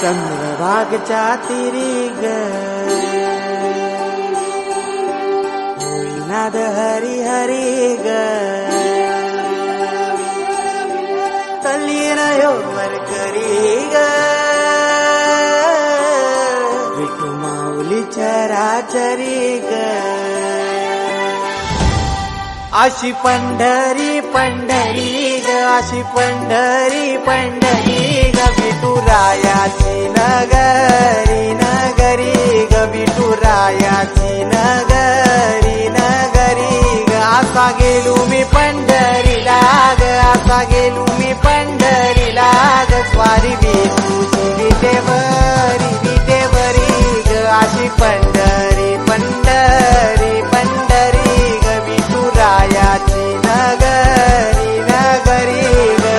चंद्रभागच्या तिरी ग होईनाद हरी हरी ग तल्लीन योवर करी ग विठू माऊली चराचरी ग अशी पंढरी पंढरी ग अशी पंढरी पंढरी ग विठुरायाची नगरी नगरी ग विठुरायाची नगरी नगरी ग असा गेलो मी पंढरीला ग असा गेलो मी पंढरीला ग स्वारी विठूची विटेवरी ग अशी पंढरी पंढरी पंढरी ग विठुरायाची नगरी नगरी ग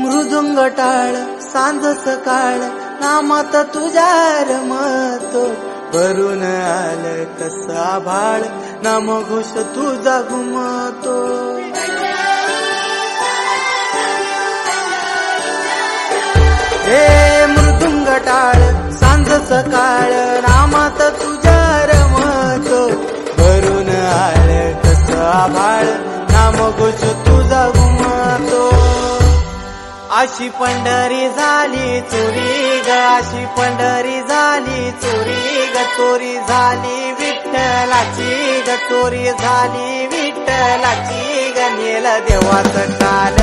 मृदुंग टाळ सांज सकाळ नामात तुझ्या रमतो भरून आलं कसा भाळ नाम घोष तुझा घुमतो हे मृदुंग टाळ सांज सकाळ नामात तुझ्या रमतो भरून आलं कसा भाळ नाम घोष तुझा घुमतो अशी पंढरी झाली चोरी ग अशी पंढरी झाली चोरी ग चोरी झाली विठ्ठलाची ग चोरी झाली विठ्ठलाची ग नेल देवाचं काल